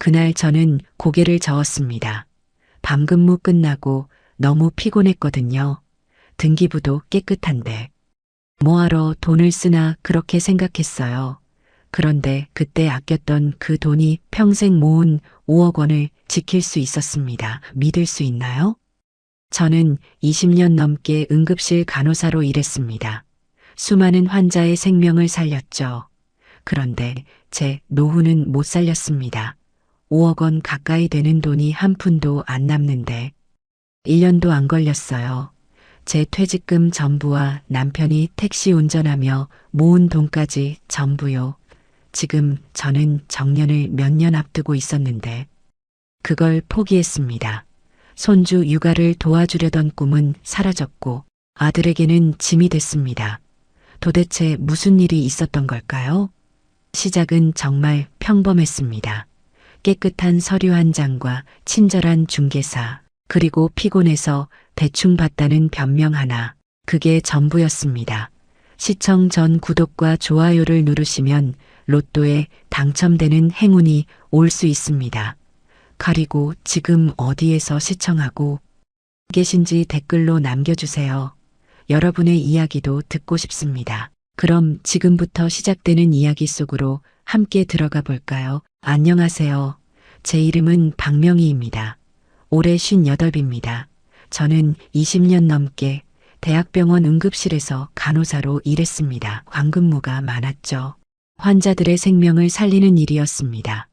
그날 저는 고개를 저었습니다. 밤 근무 끝나고 너무 피곤했거든요. 등기부도 깨끗한데. 뭐하러 돈을 쓰나 그렇게 생각했어요. 그런데 그때 아꼈던 그 돈이 평생 모은 5억 원을 지킬 수 있었습니다. 믿을 수 있나요? 저는 20년 넘게 응급실 간호사로 일했습니다. 수많은 환자의 생명을 살렸죠. 그런데 제 노후는 못 살렸습니다. 5억 원 가까이 되는 돈이 한 푼도 안 남는데 1년도 안 걸렸어요. 제 퇴직금 전부와 남편이 택시 운전하며 모은 돈까지 전부요. 지금 저는 정년을 몇 년 앞두고 있었는데 그걸 포기했습니다. 손주 육아를 도와주려던 꿈은 사라졌고 아들에게는 짐이 됐습니다. 도대체 무슨 일이 있었던 걸까요? 시작은 정말 평범했습니다. 깨끗한 서류 한 장과 친절한 중개사, 그리고 피곤해서 대충 받다는 변명 하나. 그게 전부였습니다. 시청 전 구독과 좋아요를 누르시면 로또에 당첨되는 행운이 올 수 있습니다. 그리고 지금 어디에서 시청하고 계신지 댓글로 남겨주세요. 여러분의 이야기도 듣고 싶습니다. 그럼 지금부터 시작되는 이야기 속으로 함께 들어가 볼까요? 안녕하세요. 제 이름은 박명희입니다. 올해 58입니다. 저는 20년 넘게 대학병원 응급실에서 간호사로 일했습니다. 광근무가 많았죠. 환자들의 생명을 살리는 일이었습니다.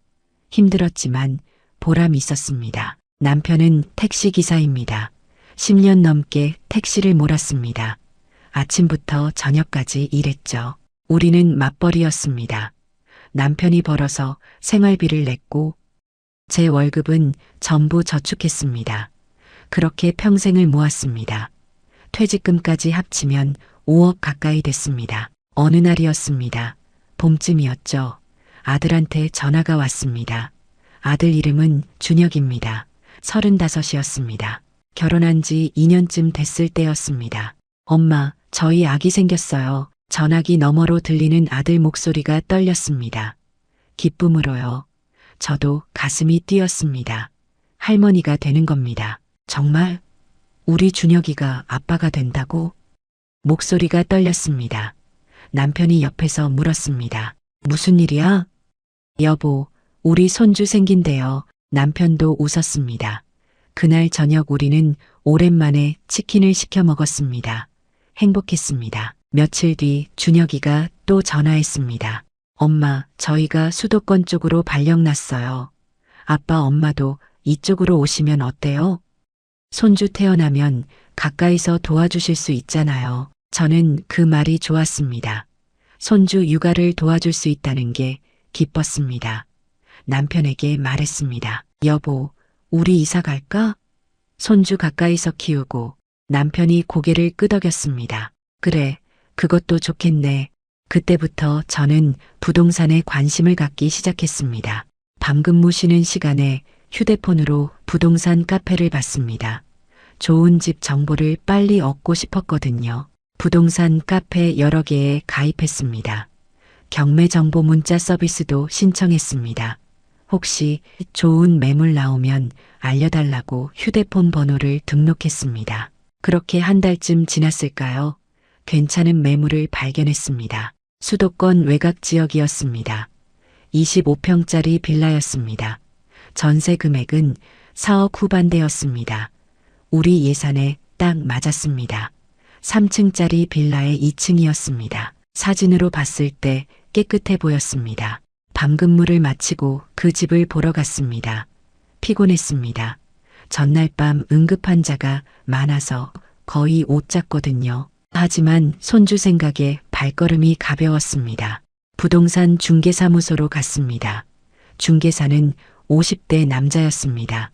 힘들었지만 보람 있었습니다. 남편은 택시기사입니다. 10년 넘게 택시를 몰았습니다. 아침부터 저녁까지 일했죠. 우리는 맞벌이였습니다. 남편이 벌어서 생활비를 냈고 제 월급은 전부 저축했습니다. 그렇게 평생을 모았습니다. 퇴직금까지 합치면 5억 가까이 됐습니다. 어느 날이었습니다. 봄쯤이었죠. 아들한테 전화가 왔습니다. 아들 이름은 준혁입니다. 35이었습니다. 결혼한 지 2년쯤 됐을 때였습니다. 엄마, 저희 아기 생겼어요. 전화기 너머로 들리는 아들 목소리가 떨렸습니다. 기쁨으로요. 저도 가슴이 뛰었습니다. 할머니가 되는 겁니다. 정말? 우리 준혁이가 아빠가 된다고? 목소리가 떨렸습니다. 남편이 옆에서 물었습니다. 무슨 일이야? 여보, 우리 손주 생긴대요. 남편도 웃었습니다. 그날 저녁 우리는 오랜만에 치킨을 시켜 먹었습니다. 행복했습니다. 며칠 뒤 준혁이가 또 전화했습니다. 엄마, 저희가 수도권 쪽으로 발령 났어요. 아빠, 엄마도 이쪽으로 오시면 어때요? 손주 태어나면 가까이서 도와주실 수 있잖아요. 저는 그 말이 좋았습니다. 손주 육아를 도와줄 수 있다는 게 기뻤습니다. 남편에게 말했습니다. 여보, 우리 이사 갈까? 손주 가까이서 키우고. 남편이 고개를 끄덕였습니다. 그래, 그것도 좋겠네. 그때부터 저는 부동산에 관심을 갖기 시작했습니다. 밤 근무 쉬는 시간에 휴대폰으로 부동산 카페를 봤습니다. 좋은 집 정보를 빨리 얻고 싶었거든요. 부동산 카페 여러 개에 가입했습니다. 경매 정보 문자 서비스도 신청했습니다. 혹시 좋은 매물 나오면 알려달라고 휴대폰 번호를 등록했습니다. 그렇게 한 달쯤 지났을까요? 괜찮은 매물을 발견했습니다. 수도권 외곽 지역이었습니다. 25평짜리 빌라였습니다. 전세 금액은 4억 후반대였습니다. 우리 예산에 딱 맞았습니다. 3층짜리 빌라의 2층이었습니다. 사진으로 봤을 때 깨끗해 보였습니다. 밤 근무를 마치고 그 집을 보러 갔습니다. 피곤했습니다. 전날 밤 응급 환자가 많아서 거의 못 잤거든요. 하지만 손주 생각에 발걸음이 가벼웠습니다. 부동산 중개사무소로 갔습니다. 중개사는 50대 남자였습니다.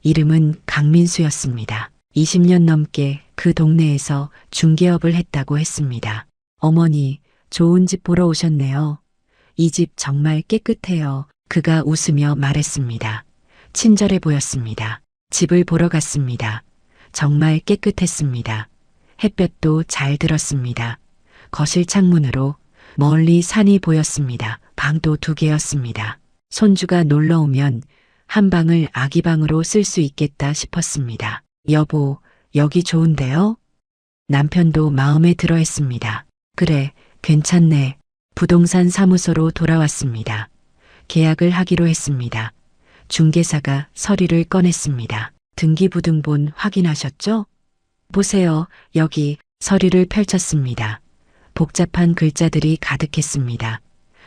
이름은 강민수였습니다. 20년 넘게 그 동네에서 중개업을 했다고 했습니다. 어머니, 좋은 집 보러 오셨네요. 이 집 정말 깨끗해요. 그가 웃으며 말했습니다. 친절해 보였습니다. 집을 보러 갔습니다. 정말 깨끗했습니다. 햇볕도 잘 들었습니다. 거실 창문으로 멀리 산이 보였습니다. 방도 2개였습니다. 손주가 놀러 오면 한 방을 아기 방으로 쓸 수 있겠다 싶었습니다. 여보, 여기 좋은데요? 남편도 마음에 들어 했습니다. 그래, 괜찮네. 부동산 사무소로 돌아왔습니다. 계약을 하기로 했습니다. 중개사가 서류를 꺼냈습니다. 등기부등본 확인하셨죠? 보세요. 여기 서류를 펼쳤습니다. 복잡한 글자들이 가득했습니다.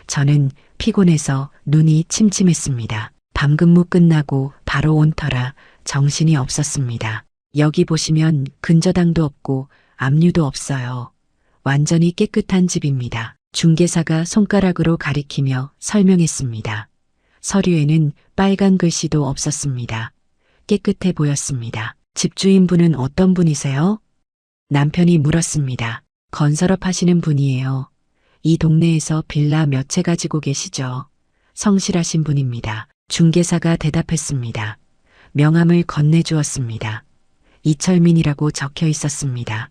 저는 피곤해서 눈이 침침했습니다. 밤 근무 끝나고 바로 온 터라 정신이 없었습니다. 여기 보시면 근저당도 없고 압류도 없어요. 완전히 깨끗한 집입니다. 중개사가 손가락으로 가리키며 설명했습니다. 서류에는 빨간 글씨도 없었습니다. 깨끗해 보였습니다. 집주인분은 어떤 분이세요? 남편이 물었습니다. 건설업 하시는 분이에요. 이 동네에서 빌라 몇 채 가지고 계시죠? 성실하신 분입니다. 중개사가 대답했습니다. 명함을 건네주었습니다. 이철민이라고 적혀 있었습니다.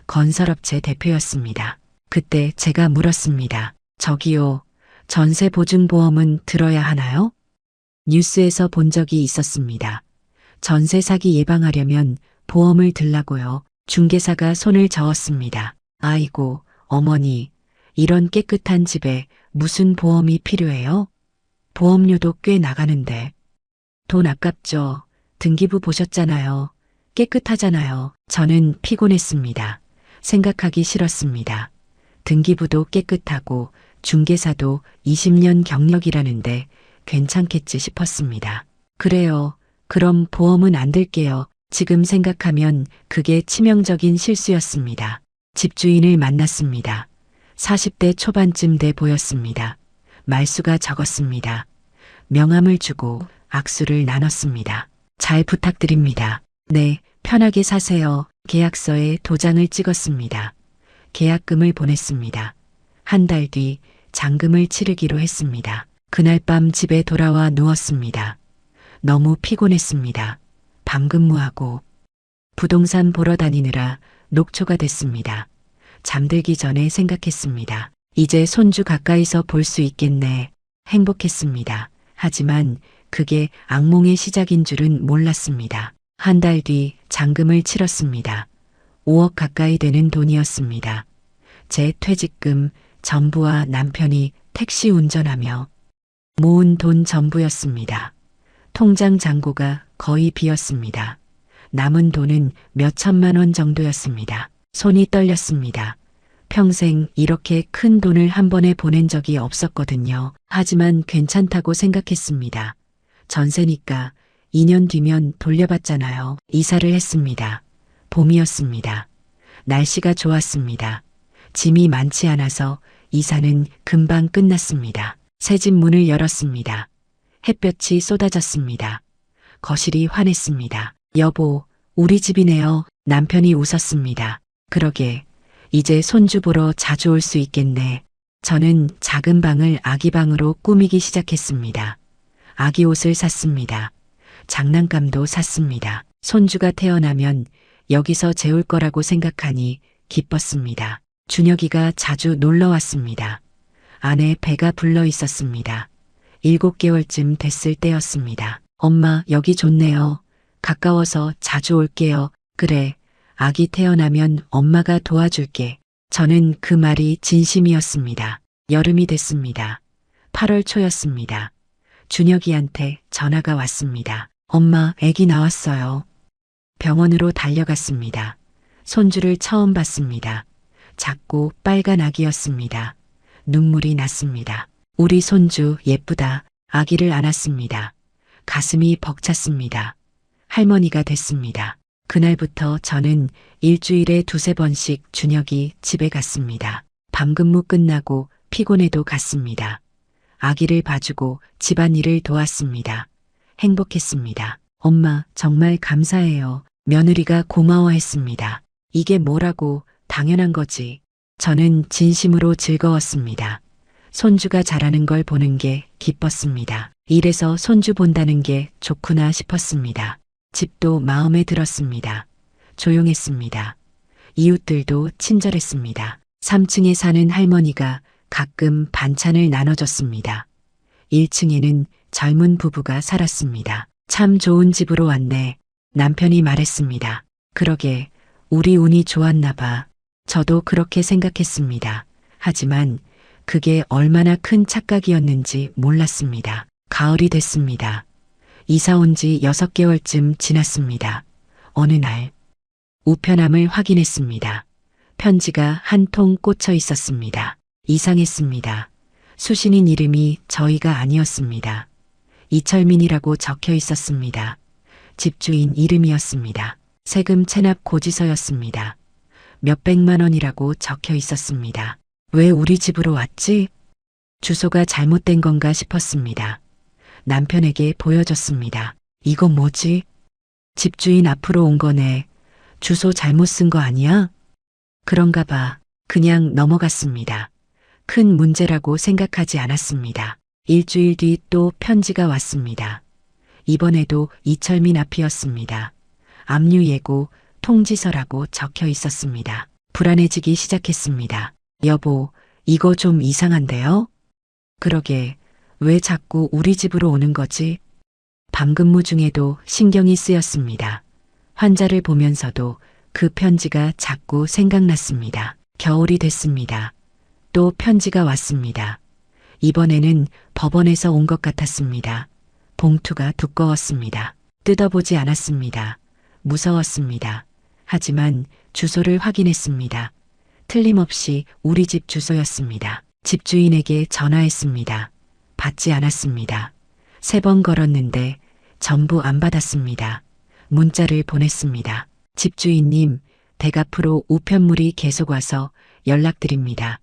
건설업체 대표였습니다. 그때 제가 물었습니다. 저기요, 전세보증보험은 들어야 하나요? 뉴스에서 본 적이 있었습니다. 전세 사기 예방하려면 보험을 들라고요. 중개사가 손을 저었습니다. 아이고, 어머니, 이런 깨끗한 집에 무슨 보험이 필요해요? 보험료도 꽤 나가는데. 돈 아깝죠. 등기부 보셨잖아요. 깨끗하잖아요. 저는 피곤했습니다. 생각하기 싫었습니다. 등기부도 깨끗하고 중개사도 20년 경력이라는데 괜찮겠지 싶었습니다. 그래요. 그럼 보험은 안 들게요. 지금 생각하면 그게 치명적인 실수였습니다. 집주인을 만났습니다. 40대 초반쯤 돼 보였습니다. 말수가 적었습니다. 명함을 주고 악수를 나눴습니다. 잘 부탁드립니다. 네, 편하게 사세요. 계약서에 도장을 찍었습니다. 계약금을 보냈습니다. 한 달 뒤 잔금을 치르기로 했습니다. 그날 밤 집에 돌아와 누웠습니다. 너무 피곤했습니다. 밤 근무하고 부동산 보러 다니느라 녹초가 됐습니다. 잠들기 전에 생각했습니다. 이제 손주 가까이서 볼 수 있겠네. 행복했습니다. 하지만 그게 악몽의 시작인 줄은 몰랐습니다. 한 달 뒤 잔금을 치렀습니다. 5억 가까이 되는 돈이었습니다. 제 퇴직금 전부와 남편이 택시 운전하며 모은 돈 전부였습니다. 통장 잔고가 거의 비었습니다. 남은 돈은 몇 천만 원 정도였습니다. 손이 떨렸습니다. 평생 이렇게 큰 돈을 한 번에 보낸 적이 없었거든요. 하지만 괜찮다고 생각했습니다. 전세니까 2년 뒤면 돌려받잖아요. 이사를 했습니다. 봄이었습니다. 날씨가 좋았습니다. 짐이 많지 않아서 이사는 금방 끝났습니다. 새 집 문을 열었습니다. 햇볕이 쏟아졌습니다. 거실이 환했습니다. 여보, 우리 집이네요. 남편이 웃었습니다. 그러게, 이제 손주 보러 자주 올 수 있겠네. 저는 작은 방을 아기 방으로 꾸미기 시작했습니다. 아기 옷을 샀습니다. 장난감도 샀습니다. 손주가 태어나면 여기서 재울 거라고 생각하니 기뻤습니다. 준혁이가 자주 놀러 왔습니다. 안에 배가 불러 있었습니다. 7개월쯤 됐을 때였습니다. 엄마, 여기 좋네요. 가까워서 자주 올게요. 그래, 아기 태어나면 엄마가 도와줄게. 저는 그 말이 진심이었습니다. 여름이 됐습니다. 8월 초였습니다. 준혁이한테 전화가 왔습니다. 엄마, 아기 나왔어요. 병원으로 달려갔습니다. 손주를 처음 봤습니다. 작고 빨간 아기였습니다. 눈물이 났습니다. 우리 손주 예쁘다. 아기를 안았습니다. 가슴이 벅찼습니다. 할머니가 됐습니다. 그날부터 저는 일주일에 2~3번씩 준혁이 집에 갔습니다. 밤 근무 끝나고 피곤해도 갔습니다. 아기를 봐주고 집안일을 도왔습니다. 행복했습니다. 엄마, 정말 감사해요. 며느리가 고마워했습니다. 이게 뭐라고, 당연한 거지. 저는 진심으로 즐거웠습니다. 손주가 자라는 걸 보는 게 기뻤습니다. 이래서 손주 본다는 게 좋구나 싶었습니다. 집도 마음에 들었습니다. 조용했습니다. 이웃들도 친절했습니다. 3층에 사는 할머니가 가끔 반찬을 나눠줬습니다. 1층에는 젊은 부부가 살았습니다. 참 좋은 집으로 왔네. 남편이 말했습니다. 그러게, 우리 운이 좋았나 봐. 저도 그렇게 생각했습니다. 하지만 그게 얼마나 큰 착각이었는지 몰랐습니다. 가을이 됐습니다. 이사 온 지 6개월쯤 지났습니다. 어느 날 우편함을 확인했습니다. 편지가 한 통 꽂혀 있었습니다. 이상했습니다. 수신인 이름이 저희가 아니었습니다. 이철민이라고 적혀 있었습니다. 집주인 이름이었습니다. 세금 체납 고지서였습니다. 몇백만 원이라고 적혀 있었습니다. 왜 우리 집으로 왔지? 주소가 잘못된 건가 싶었습니다. 남편에게 보여줬습니다. 이거 뭐지? 집주인 앞으로 온 거네. 주소 잘못 쓴 거 아니야? 그런가 봐. 그냥 넘어갔습니다. 큰 문제라고 생각하지 않았습니다. 일주일 뒤 또 편지가 왔습니다. 이번에도 이철민 앞이었습니다. 압류 예고 통지서라고 적혀 있었습니다. 불안해지기 시작했습니다. 여보, 이거 좀 이상한데요? 그러게, 왜 자꾸 우리 집으로 오는 거지? 밤 근무 중에도 신경이 쓰였습니다. 환자를 보면서도 그 편지가 자꾸 생각났습니다. 겨울이 됐습니다. 또 편지가 왔습니다. 이번에는 법원에서 온 것 같았습니다. 봉투가 두꺼웠습니다. 뜯어보지 않았습니다. 무서웠습니다. 하지만 주소를 확인했습니다. 틀림없이 우리 집 주소였습니다. 집주인에게 전화했습니다. 받지 않았습니다. 3번 걸었는데 전부 안 받았습니다. 문자를 보냈습니다. 집주인님, 댁 앞으로 우편물이 계속 와서 연락드립니다.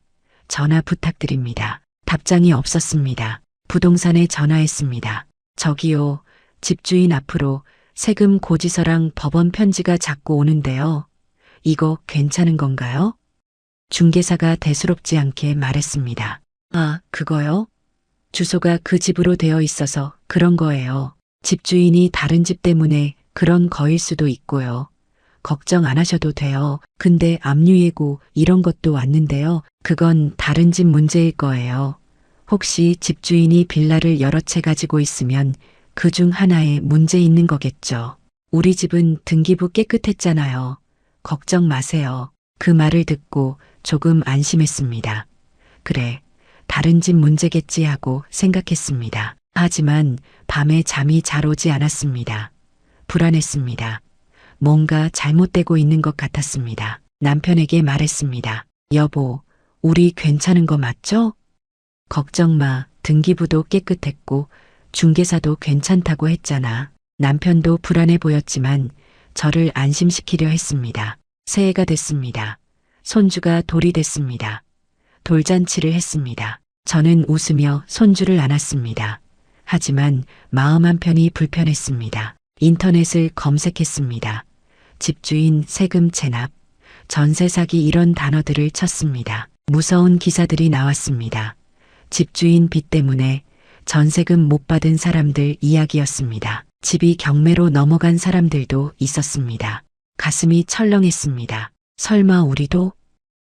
전화 부탁드립니다. 답장이 없었습니다. 부동산에 전화했습니다. 저기요, 집주인 앞으로 세금 고지서랑 법원 편지가 자꾸 오는데요. 이거 괜찮은 건가요? 중개사가 대수롭지 않게 말했습니다. 아, 그거요? 주소가 그 집으로 되어 있어서 그런 거예요. 집주인이 다른 집 때문에 그런 거일 수도 있고요. 걱정 안 하셔도 돼요. 근데 압류예고 이런 것도 왔는데요. 그건 다른 집 문제일 거예요. 혹시 집주인이 빌라를 여러 채 가지고 있으면 그 중 하나에 문제 있는 거겠죠. 우리 집은 등기부 깨끗했잖아요. 걱정 마세요. 그 말을 듣고 조금 안심했습니다. 그래, 다른 집 문제겠지 하고 생각했습니다. 하지만 밤에 잠이 잘 오지 않았습니다. 불안했습니다. 뭔가 잘못되고 있는 것 같았습니다. 남편에게 말했습니다. 여보, 우리 괜찮은 거 맞죠? 걱정 마. 등기부도 깨끗했고 중개사도 괜찮다고 했잖아. 남편도 불안해 보였지만 저를 안심시키려 했습니다. 새해가 됐습니다. 손주가 돌이 됐습니다. 돌잔치를 했습니다. 저는 웃으며 손주를 안았습니다. 하지만 마음 한편이 불편했습니다. 인터넷을 검색했습니다. 집주인 세금 체납, 전세 사기 이런 단어들을 쳤습니다. 무서운 기사들이 나왔습니다. 집주인 빚 때문에 전세금 못 받은 사람들 이야기였습니다. 집이 경매로 넘어간 사람들도 있었습니다. 가슴이 철렁했습니다. 설마 우리도?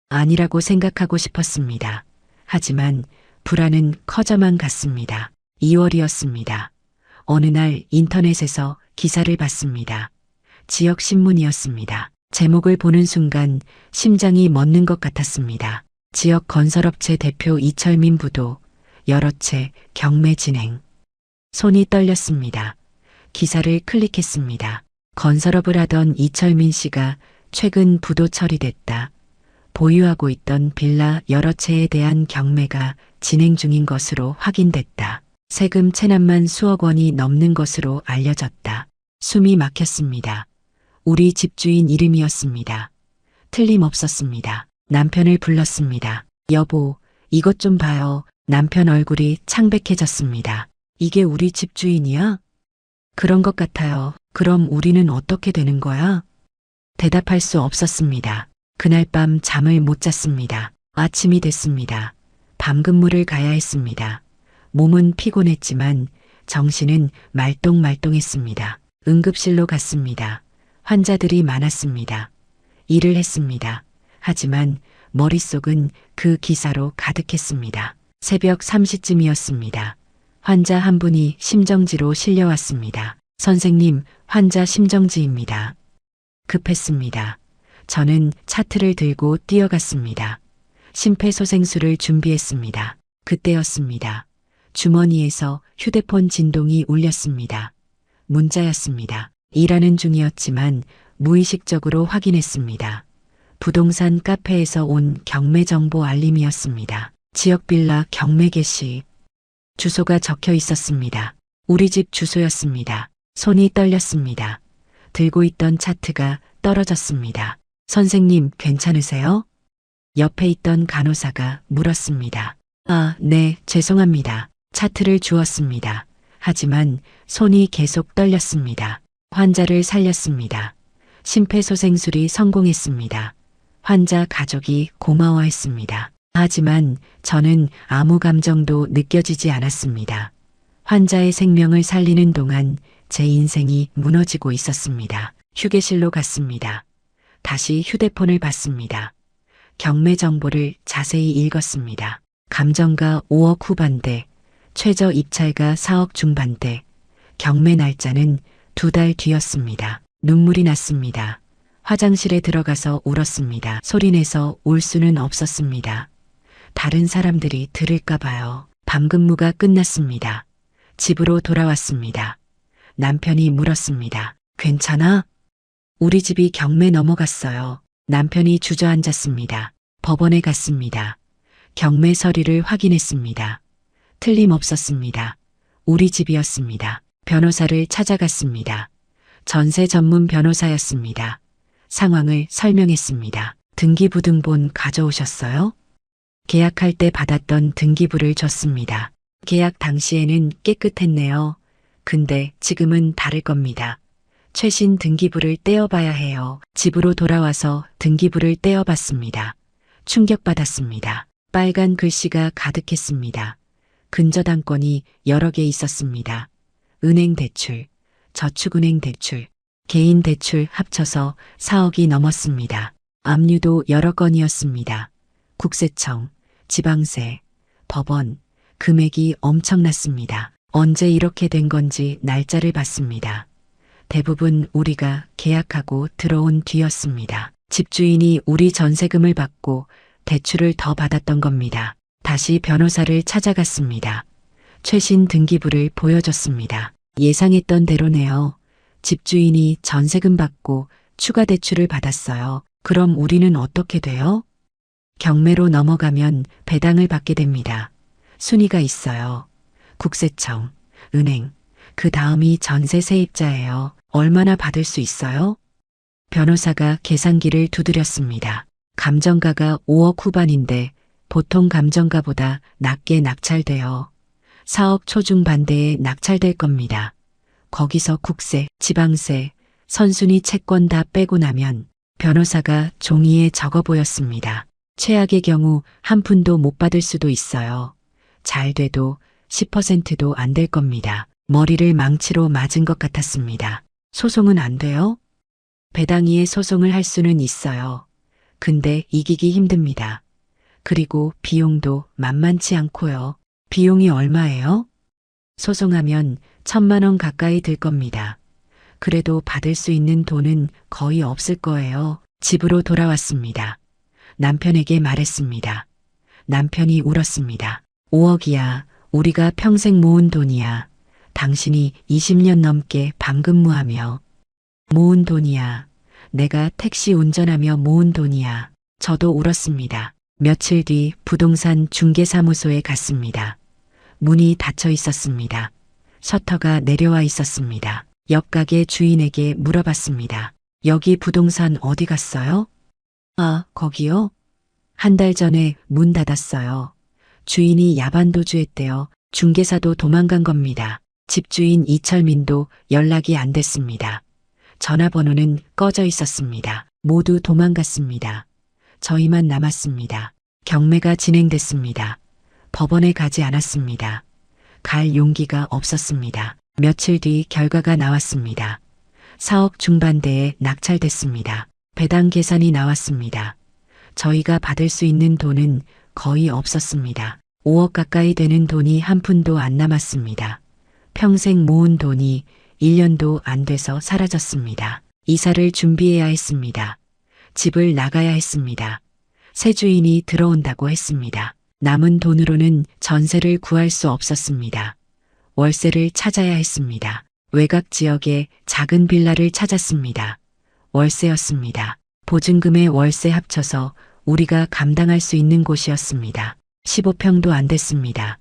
아니라고 생각하고 싶었습니다. 하지만 불안은 커져만 갔습니다. 2월이었습니다. 어느 날 인터넷에서 기사를 봤습니다. 지역 신문이었습니다. 제목을 보는 순간 심장이 멎는 것 같았습니다. 지역 건설업체 대표 이철민 부도 여러 채 경매 진행. 손이 떨렸습니다. 기사를 클릭했습니다. 건설업을 하던 이철민 씨가 최근 부도 처리됐다. 보유하고 있던 빌라 여러 채에 대한 경매가 진행 중인 것으로 확인됐다. 세금 체납만 수억 원이 넘는 것으로 알려졌다. 숨이 막혔습니다. 우리 집주인 이름이었습니다. 틀림없었습니다. 남편을 불렀습니다. 여보, 이것 좀 봐요. 남편 얼굴이 창백해졌습니다. 이게 우리 집주인이야? 그런 것 같아요. 그럼 우리는 어떻게 되는 거야? 대답할 수 없었습니다. 그날 밤 잠을 못 잤습니다. 아침이 됐습니다. 밤 근무를 가야 했습니다. 몸은 피곤했지만 정신은 말똥말똥했습니다. 응급실로 갔습니다. 환자들이 많았습니다. 일을 했습니다. 하지만 머릿속은 그 기사로 가득했습니다. 새벽 3시쯤이었습니다. 환자 한 분이 심정지로 실려왔습니다. 선생님, 환자 심정지입니다. 급했습니다. 저는 차트를 들고 뛰어갔습니다. 심폐소생술을 준비했습니다. 그때였습니다. 주머니에서 휴대폰 진동이 울렸습니다. 문자였습니다. 일하는 중이었지만 무의식적으로 확인했습니다. 부동산 카페에서 온 경매 정보 알림이었습니다. 지역 빌라 경매 개시. 주소가 적혀 있었습니다. 우리 집 주소였습니다. 손이 떨렸습니다. 들고 있던 차트가 떨어졌습니다. 선생님, 괜찮으세요? 옆에 있던 간호사가 물었습니다. 아, 네, 죄송합니다. 차트를 주었습니다. 하지만 손이 계속 떨렸습니다. 환자를 살렸습니다. 심폐소생술이 성공했습니다. 환자 가족이 고마워했습니다. 하지만 저는 아무 감정도 느껴지지 않았습니다. 환자의 생명을 살리는 동안 제 인생이 무너지고 있었습니다. 휴게실로 갔습니다. 다시 휴대폰을 봤습니다. 경매 정보를 자세히 읽었습니다. 감정가 5억 후반대, 최저 입찰가 4억 중반대, 경매 날짜는 2달 뒤였습니다. 눈물이 났습니다. 화장실에 들어가서 울었습니다. 소리내서 울 수는 없었습니다. 다른 사람들이 들을까 봐요. 밤 근무가 끝났습니다. 집으로 돌아왔습니다. 남편이 물었습니다. 괜찮아? 우리 집이 경매 넘어갔어요. 남편이 주저앉았습니다. 법원에 갔습니다. 경매 서류를 확인했습니다. 틀림없었습니다. 우리 집이었습니다. 변호사를 찾아갔습니다. 전세 전문 변호사였습니다. 상황을 설명했습니다. 등기부등본 가져오셨어요? 계약할 때 받았던 등기부를 줬습니다. 계약 당시에는 깨끗했네요. 근데 지금은 다를 겁니다. 최신 등기부를 떼어봐야 해요. 집으로 돌아와서 등기부를 떼어봤습니다. 충격받았습니다. 빨간 글씨가 가득했습니다. 근저당권이 여러 개 있었습니다. 은행 대출, 저축은행 대출, 개인 대출 합쳐서 4억이 넘었습니다. 압류도 여러 건이었습니다. 국세청, 지방세, 법원, 금액이 엄청났습니다. 언제 이렇게 된 건지 날짜를 봤습니다. 대부분 우리가 계약하고 들어온 뒤였습니다. 집주인이 우리 전세금을 받고 대출을 더 받았던 겁니다. 다시 변호사를 찾아갔습니다. 최신 등기부를 보여줬습니다. 예상했던 대로네요. 집주인이 전세금 받고 추가 대출을 받았어요. 그럼 우리는 어떻게 돼요? 경매로 넘어가면 배당을 받게 됩니다. 순위가 있어요. 국세청, 은행, 그 다음이 전세 세입자예요. 얼마나 받을 수 있어요? 변호사가 계산기를 두드렸습니다. 감정가가 5억 후반인데 보통 감정가보다 낮게 낙찰돼요. 4억 초중반대에 낙찰될 겁니다. 거기서 국세, 지방세, 선순위 채권 다 빼고 나면 변호사가 종이에 적어 보였습니다. 최악의 경우 한 푼도 못 받을 수도 있어요. 잘 돼도 10%도 안 될 겁니다. 머리를 망치로 맞은 것 같았습니다. 소송은 안 돼요? 배당이에 소송을 할 수는 있어요. 근데 이기기 힘듭니다. 그리고 비용도 만만치 않고요. 비용이 얼마예요? 소송하면 1,000만 원 가까이 들 겁니다. 그래도 받을 수 있는 돈은 거의 없을 거예요. 집으로 돌아왔습니다. 남편에게 말했습니다. 남편이 울었습니다. 5억이야. 우리가 평생 모은 돈이야. 당신이 20년 넘게 밤근무하며 모은 돈이야. 내가 택시 운전하며 모은 돈이야. 저도 울었습니다. 며칠 뒤 부동산 중개사무소에 갔습니다. 문이 닫혀 있었습니다. 셔터가 내려와 있었습니다. 옆 가게 주인에게 물어봤습니다. 여기 부동산 어디 갔어요? 아, 거기요? 한 달 전에 문 닫았어요. 주인이 야반도주했대요. 중개사도 도망간 겁니다. 집주인 이철민도 연락이 안 됐습니다. 전화번호는 꺼져 있었습니다. 모두 도망갔습니다. 저희만 남았습니다. 경매가 진행됐습니다. 법원에 가지 않았습니다. 갈 용기가 없었습니다. 며칠 뒤 결과가 나왔습니다. 4억 중반대에 낙찰됐습니다. 배당 계산이 나왔습니다. 저희가 받을 수 있는 돈은 거의 없었습니다. 5억 가까이 되는 돈이 한 푼도 안 남았습니다. 평생 모은 돈이 1년도 안 돼서 사라졌습니다. 이사를 준비해야 했습니다. 집을 나가야 했습니다. 새 주인이 들어온다고 했습니다. 남은 돈으로는 전세를 구할 수 없었습니다. 월세를 찾아야 했습니다. 외곽 지역에 작은 빌라를 찾았습니다. 월세였습니다. 보증금에 월세 합쳐서 우리가 감당할 수 있는 곳이었습니다. 15평도 안 됐습니다.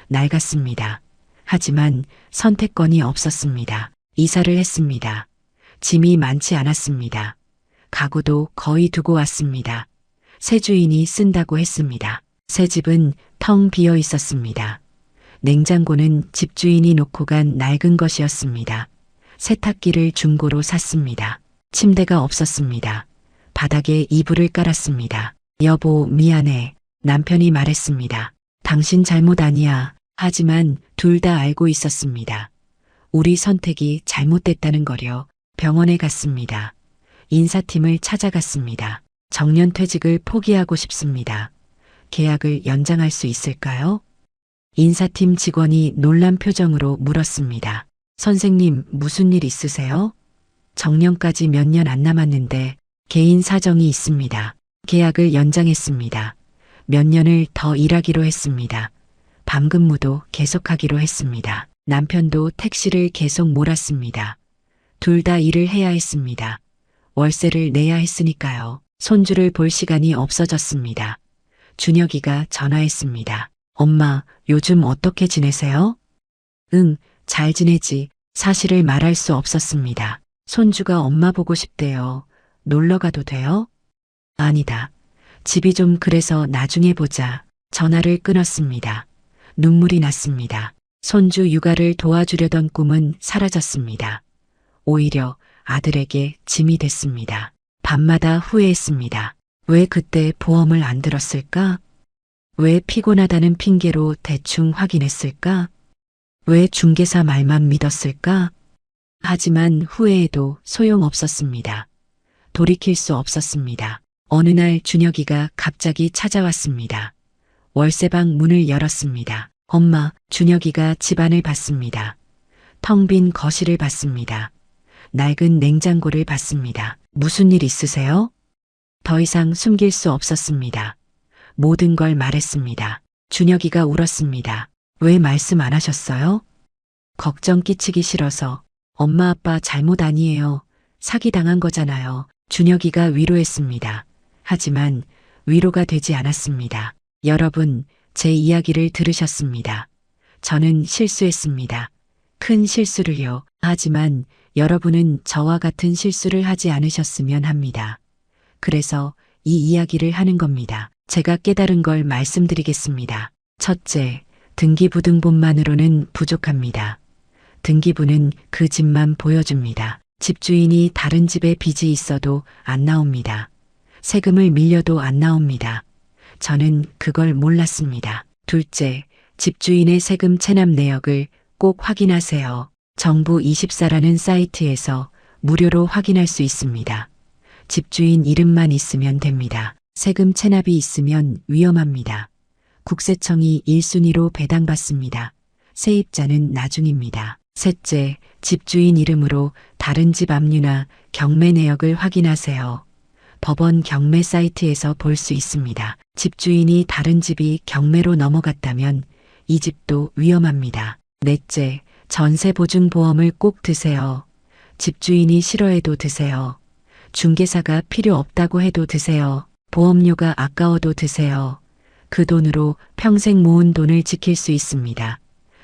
낡았습니다. 하지만 선택권이 없었습니다. 이사를 했습니다. 짐이 많지 않았습니다. 가구도 거의 두고 왔습니다. 새 주인이 쓴다고 했습니다. 새 집은 텅 비어 있었습니다. 냉장고는 집주인이 놓고 간 낡은 것이었습니다. 세탁기를 중고로 샀습니다. 침대가 없었습니다. 바닥에 이불을 깔았습니다. 여보, 미안해. 남편이 말했습니다. 당신 잘못 아니야. 하지만 둘 다 알고 있었습니다. 우리 선택이 잘못됐다는 거려. 병원에 갔습니다. 인사팀을 찾아갔습니다. 정년퇴직을 포기하고 싶습니다. 계약을 연장할 수 있을까요? 인사팀 직원이 놀란 표정으로 물었습니다. 선생님, 무슨 일 있으세요? 정년까지 몇 년 안 남았는데 개인 사정이 있습니다. 계약을 연장했습니다. 몇 년을 더 일하기로 했습니다. 밤 근무도 계속하기로 했습니다. 남편도 택시를 계속 몰았습니다. 둘 다 일을 해야 했습니다. 월세를 내야 했으니까요. 손주를 볼 시간이 없어졌습니다. 준혁이가 전화했습니다. 엄마, 요즘 어떻게 지내세요? 응, 잘 지내지. 사실을 말할 수 없었습니다. 손주가 엄마 보고 싶대요. 놀러 가도 돼요? 아니다. 집이 좀 그래서 나중에 보자. 전화를 끊었습니다. 눈물이 났습니다. 손주 육아를 도와주려던 꿈은 사라졌습니다. 오히려 아들에게 짐이 됐습니다. 밤마다 후회했습니다. 왜 그때 보험을 안 들었을까? 왜 피곤하다는 핑계로 대충 확인했을까? 왜 중개사 말만 믿었을까? 하지만 후회해도 소용없었습니다. 돌이킬 수 없었습니다. 어느 날 준혁이가 갑자기 찾아왔습니다. 월세방 문을 열었습니다. 엄마, 준혁이가 집안을 봤습니다. 텅 빈 거실을 봤습니다. 낡은 냉장고를 봤습니다. 무슨 일 있으세요? 더 이상 숨길 수 없었습니다. 모든 걸 말했습니다. 준혁이가 울었습니다. 왜 말씀 안 하셨어요? 걱정 끼치기 싫어서. 엄마 아빠 잘못 아니에요. 사기당한 거잖아요. 준혁이가 위로했습니다. 하지만 위로가 되지 않았습니다. 여러분, 제 이야기를 들으셨습니다. 저는 실수했습니다. 큰 실수를요. 하지만 여러분은 저와 같은 실수를 하지 않으셨으면 합니다. 그래서 이 이야기를 하는 겁니다. 제가 깨달은 걸 말씀드리겠습니다. 첫째, 등기부등본만으로는 부족합니다. 등기부는 그 집만 보여줍니다. 집주인이 다른 집에 빚이 있어도 안 나옵니다. 세금을 밀려도 안 나옵니다. 저는 그걸 몰랐습니다. 둘째, 집주인의 세금 체납 내역을 꼭 확인하세요. 정부 24라는 사이트에서 무료로 확인할 수 있습니다. 집주인 이름만 있으면 됩니다. 세금 체납이 있으면 위험합니다. 국세청이 1순위로 배당받습니다. 세입자는 나중입니다. 셋째, 집주인 이름으로 다른 집 압류나 경매 내역을 확인하세요. 법원 경매 사이트에서 볼 수 있습니다. 집주인이 다른 집이 경매로 넘어갔다면 이 집도 위험합니다. 넷째, 전세보증보험을 꼭 드세요. 집주인이 싫어해도 드세요. 중개사가 필요 없다고 해도 드세요. 보험료가 아까워도 드세요. 그 돈으로 평생 모은 돈을 지킬 수 있습니다.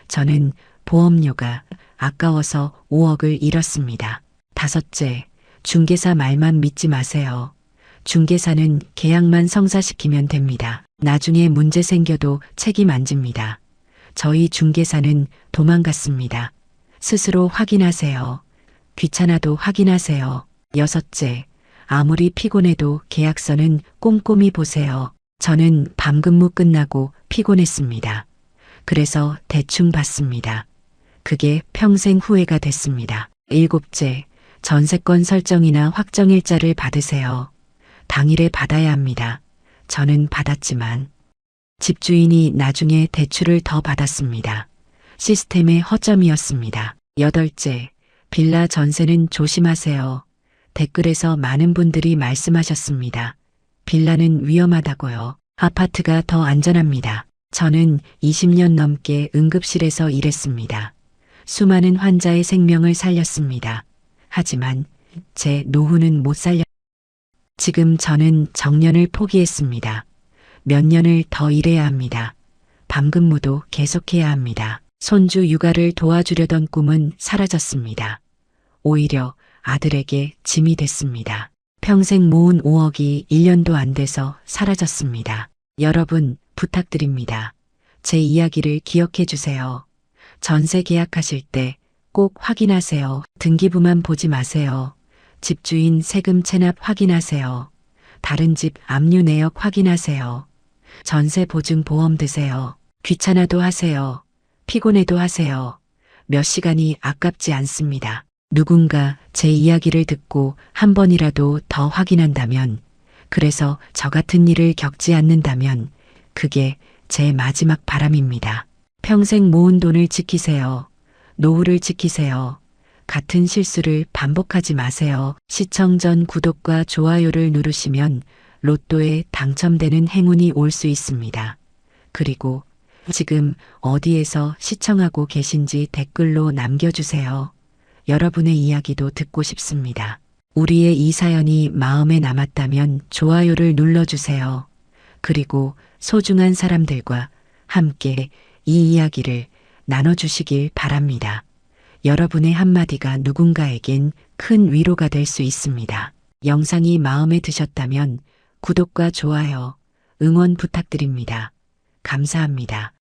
저는 보험료가 아까워서 5억을 잃었습니다. 다섯째, 중개사 말만 믿지 마세요. 중개사는 계약만 성사시키면 됩니다. 나중에 문제 생겨도 책임 안 집니다. 저희 중개사는 도망갔습니다. 스스로 확인하세요. 귀찮아도 확인하세요. 여섯째, 아무리 피곤해도 계약서는 꼼꼼히 보세요. 저는 밤 근무 끝나고 피곤했습니다. 그래서 대충 봤습니다. 그게 평생 후회가 됐습니다. 일곱째, 전세권 설정이나 확정일자를 받으세요. 당일에 받아야 합니다. 저는 받았지만 집주인이 나중에 대출을 더 받았습니다. 시스템의 허점이었습니다. 여덟째, 빌라 전세는 조심하세요. 댓글에서 많은 분들이 말씀하셨습니다. 빌라는 위험하다고요. 아파트가 더 안전합니다. 저는 20년 넘게 응급실에서 일했습니다. 수많은 환자의 생명을 살렸습니다. 하지만 제 노후는 못 살렸. 지금 저는 정년을 포기했습니다. 몇 년을 더 일해야 합니다. 밤근무도 계속해야 합니다. 손주 육아를 도와주려던 꿈은 사라졌습니다. 오히려 아들에게 짐이 됐습니다. 평생 모은 5억이 1년도 안 돼서 사라졌습니다. 여러분, 부탁드립니다. 제 이야기를 기억해 주세요. 전세 계약하실 때 꼭 확인하세요. 등기부만 보지 마세요. 집주인 세금 체납 확인하세요. 다른 집 압류 내역 확인하세요. 전세 보증 보험 드세요. 귀찮아도 하세요. 피곤해도 하세요. 몇 시간이 아깝지 않습니다. 누군가 제 이야기를 듣고 한 번이라도 더 확인한다면, 그래서 저 같은 일을 겪지 않는다면 그게 제 마지막 바람입니다. 평생 모은 돈을 지키세요. 노후를 지키세요. 같은 실수를 반복하지 마세요. 시청 전 구독과 좋아요를 누르시면 로또에 당첨되는 행운이 올 수 있습니다. 그리고 지금 어디에서 시청하고 계신지 댓글로 남겨주세요. 여러분의 이야기도 듣고 싶습니다. 우리의 이 사연이 마음에 남았다면 좋아요를 눌러주세요. 그리고 소중한 사람들과 함께 이 이야기를 나눠주시길 바랍니다. 여러분의 한마디가 누군가에겐 큰 위로가 될 수 있습니다. 영상이 마음에 드셨다면 구독과 좋아요, 응원 부탁드립니다. 감사합니다.